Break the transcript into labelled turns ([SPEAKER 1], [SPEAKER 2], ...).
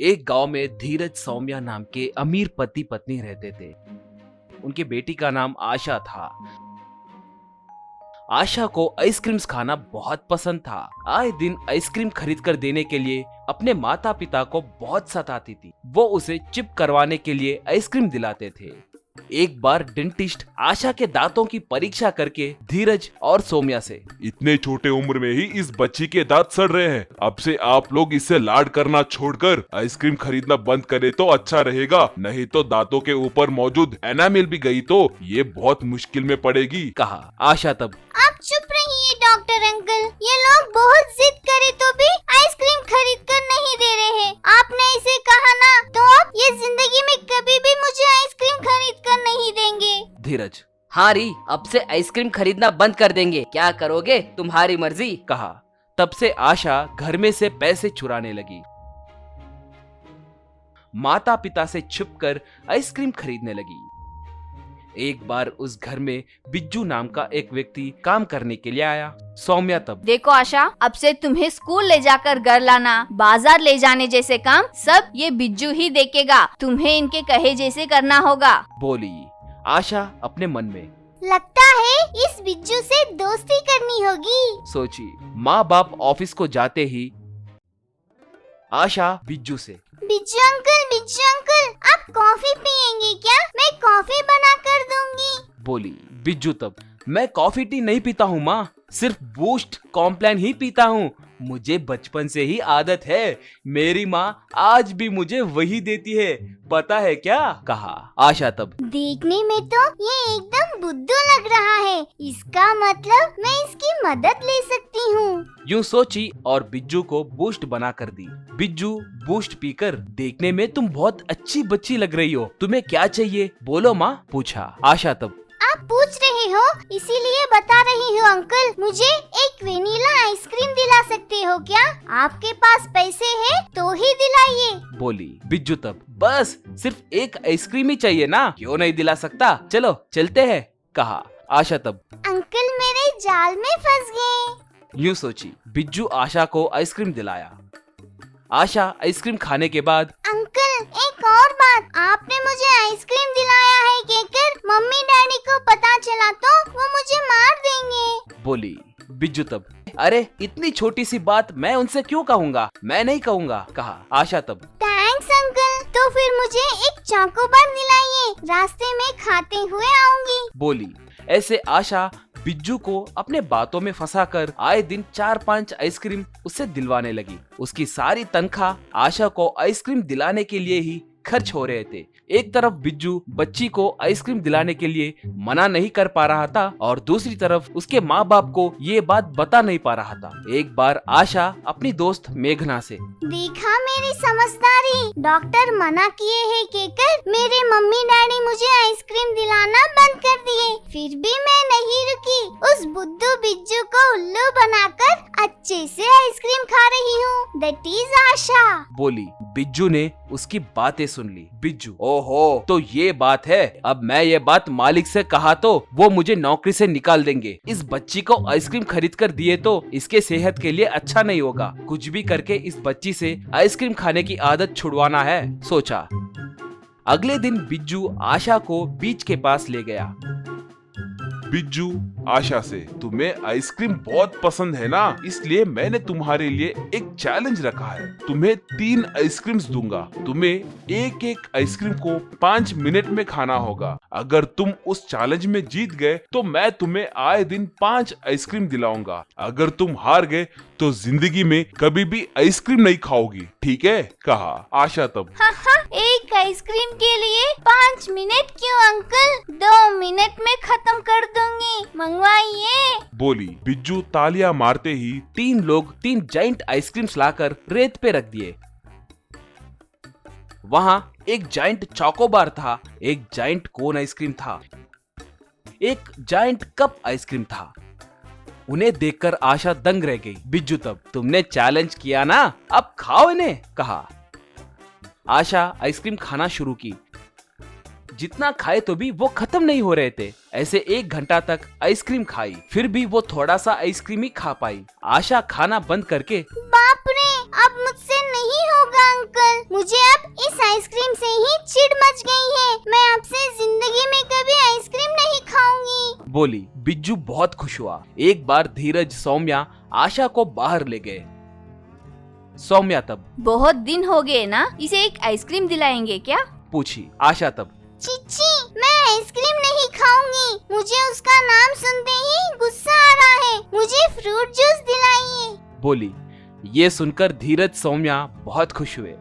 [SPEAKER 1] एक गांव में धीरज सौम्या नाम के अमीर पति पत्नी रहते थे। उनकी बेटी का नाम आशा था। आशा को आइसक्रीम्स खाना बहुत पसंद था। आए दिन आइसक्रीम खरीद कर देने के लिए अपने माता पिता को बहुत सताती थी। वो उसे चिप करवाने के लिए आइसक्रीम दिलाते थे। एक बार डेंटिस्ट आशा के दांतों की परीक्षा करके धीरज और सौम्या से,
[SPEAKER 2] इतने छोटे उम्र में ही इस बच्ची के दांत सड़ रहे हैं। अब से आप लोग इससे लाड करना छोड़कर आइसक्रीम खरीदना बंद करें तो अच्छा रहेगा, नहीं तो दांतों के ऊपर मौजूद एनामेल भी गई तो ये बहुत मुश्किल में पड़ेगी,
[SPEAKER 1] कहा। आशा तब,
[SPEAKER 3] आप चुप रहिए डॉक्टर अंकल, ये लोग बहुत जिद करे तो भी आइसक्रीम खरीद कर नहीं दे रहे हैं। आपने इसे कहा ना, तो अब ये जिंदगी में कभी भी मुझे आइसक्रीम खरीद कर नहीं देंगे।
[SPEAKER 1] धीरज,
[SPEAKER 4] हाँ री, अब से आइसक्रीम खरीदना बंद कर देंगे, क्या करोगे तुम्हारी मर्जी,
[SPEAKER 1] कहा। तब से आशा घर में से पैसे चुराने लगी। माता पिता से छुपकर आइसक्रीम खरीदने लगी। एक बार उस घर में बिज्जू नाम का एक व्यक्ति काम करने के लिए आया। सौम्या तब,
[SPEAKER 3] देखो आशा, अब से तुम्हें स्कूल ले जाकर घर लाना, बाजार ले जाने जैसे काम सब ये बिज्जू ही देखेगा। तुम्हें इनके कहे जैसे करना होगा,
[SPEAKER 1] बोली। आशा अपने मन में,
[SPEAKER 3] लगता है इस बिज्जू से दोस्ती करनी होगी,
[SPEAKER 1] सोची। माँ बाप ऑफिस को जाते ही आशा बिज्जू से,
[SPEAKER 3] बिज्जू अंकल, आप कॉफी पियेंगे क्या? मैं कॉफी बना कर दूंगी,
[SPEAKER 1] बोली। बिज्जू तब, मैं कॉफी टी नहीं पीता हूँ माँ, सिर्फ बूस्ट कॉम्प्लान ही पीता हूँ। मुझे बचपन से ही आदत है, मेरी माँ आज भी मुझे वही देती है, पता है क्या, कहा। आशा तब,
[SPEAKER 3] देखने में तो ये एकदम बुद्धू लग रहा है, इसका मतलब मैं इसकी मदद ले सकती हूँ,
[SPEAKER 1] यूं सोची और बिज्जू को बूस्ट बना कर दी। बिज्जू बूस्ट पीकर, देखने में तुम बहुत अच्छी बच्ची लग रही हो, तुम्हें क्या चाहिए बोलो माँ, पूछा। आशा तब,
[SPEAKER 3] आप पूछ रहे हो इसीलिए बता रही हूँ अंकल, मुझे एक वेनिला आइसक्रीम दिला सकते हो क्या? आपके पास पैसे हैं तो ही दिलाइए,
[SPEAKER 1] बोली। बिज्जू तब, बस सिर्फ एक आइसक्रीम ही चाहिए ना, क्यों नहीं दिला सकता, चलो चलते हैं, कहा। आशा तब,
[SPEAKER 3] अंकल मेरे जाल में फंस गए,
[SPEAKER 1] यूं सोची। बिज्जू आशा को आइसक्रीम दिलाया। आशा आइसक्रीम खाने के बाद,
[SPEAKER 3] अंकल एक और बात, आपने मुझे आइसक्रीम दिलाया है कहकर मम्मी डैडी को पता चला तो वो मुझे मार देंगे,
[SPEAKER 1] बोली। बिज्जू तब, अरे इतनी छोटी सी बात मैं उनसे क्यों कहूँगा, मैं नहीं कहूँगा, कहा। आशा तब,
[SPEAKER 3] थैंक्स अंकल, तो फिर मुझे एक चॉकोबार दिलाइए, रास्ते में खाते हुए आऊंगी,
[SPEAKER 1] बोली। ऐसे आशा बिज्जू को अपने बातों में फंसाकर आए दिन 4-5 आइसक्रीम उससे दिलवाने लगी। उसकी सारी तनख्वाह आशा को आइसक्रीम दिलाने के लिए ही खर्च हो रहे थे। एक तरफ बिज्जू बच्ची को आइसक्रीम दिलाने के लिए मना नहीं कर पा रहा था और दूसरी तरफ उसके माँ बाप को ये बात बता नहीं पा रहा था। एक बार आशा अपनी दोस्त मेघना से,
[SPEAKER 3] देखा मेरी समझदारी, डॉक्टर मना किए हैं कहकर मेरे मम्मी डैडी मुझे आइसक्रीम दिलाना बंद कर दिए, फिर भी मैं नहीं रुकी, उस बुद्धू बिज्जू को उल्लू बनाकर अच्छे से आइसक्रीम खा रही हूँ, दैट इज आशा,
[SPEAKER 1] बोली। बिज्जू ने उसकी बातें सुन ली। बिज्जू, ओहो तो ये बात है, अब मैं ये बात मालिक से कहा तो वो मुझे नौकरी से निकाल देंगे। इस बच्ची को आइसक्रीम खरीद कर दिए तो इसके सेहत के लिए अच्छा नहीं होगा, कुछ भी करके इस बच्ची से आइसक्रीम खाने की आदत छुड़वाना है, सोचा। अगले दिन बिज्जू आशा को बीच के पास ले गया।
[SPEAKER 2] बिज्जू आशा से, तुम्हें आइसक्रीम बहुत पसंद है ना, इसलिए मैंने तुम्हारे लिए एक चैलेंज रखा है। तुम्हें 3 आइसक्रीम्स दूंगा, तुम्हें एक एक आइसक्रीम को 5 मिनट में खाना होगा। अगर तुम उस चैलेंज में जीत गए तो मैं तुम्हें आए दिन 5 आइसक्रीम दिलाऊंगा। अगर तुम हार गए तो जिंदगी में कभी भी आइसक्रीम नहीं खाओगी, ठीक है, कहा। आशा तब,
[SPEAKER 3] एक आइसक्रीम के लिए 5 मिनट क्यों अंकल, 2 मिनट में खत्म कर दूंगी, मंगवाइए,
[SPEAKER 2] बोली। बिज्जू तालियां मारते ही
[SPEAKER 1] 3 लोग 3 जाइंट आइसक्रीम्स लाकर रेत पे रख दिए। वहाँ एक जाइंट चॉकोबार था, एक जाइंट कोन आइसक्रीम था, एक जाइंट कप आइसक्रीम था। उन्हें देखकर आशा दंग रह गई। बिज्जू तब, तुमने चैलेंज किया ना, अब खाओ इन्हें, कहा। आशा आइसक्रीम खाना शुरू की। जितना खाए तो भी वो खत्म नहीं हो रहे थे। ऐसे 1 घंटा तक आइसक्रीम खाई, फिर भी वो थोड़ा सा आइसक्रीम ही खा पाई। आशा खाना बंद करके,
[SPEAKER 3] बाप रे, अब मुझसे नहीं होगा अंकल, अंकल, मुझे अब इस आइसक्रीम से ही चिढ़ मच गई है। मैं अब से जिंदगी में कभी आइसक्रीम नहीं खाऊंगी।
[SPEAKER 1] बोली। बिज्जू बहुत खुश हुआ। एक बार धीरज, सौम्या आशा को बाहर ले गए। सौम्या तब
[SPEAKER 5] बहुत दिन हो गए ना, इसे एक आइसक्रीम दिलाएंगे क्या?
[SPEAKER 1] पूछी। आशा तब
[SPEAKER 3] चिच्ची, मैं आइसक्रीम नहीं खाऊंगी। मुझे उसका नाम सुनते ही गुस्सा आ रहा है। मुझे फ्रूट जूस दिलाइए।
[SPEAKER 1] बोली। ये सुनकर धीरज, सौम्या बहुत खुश हुए।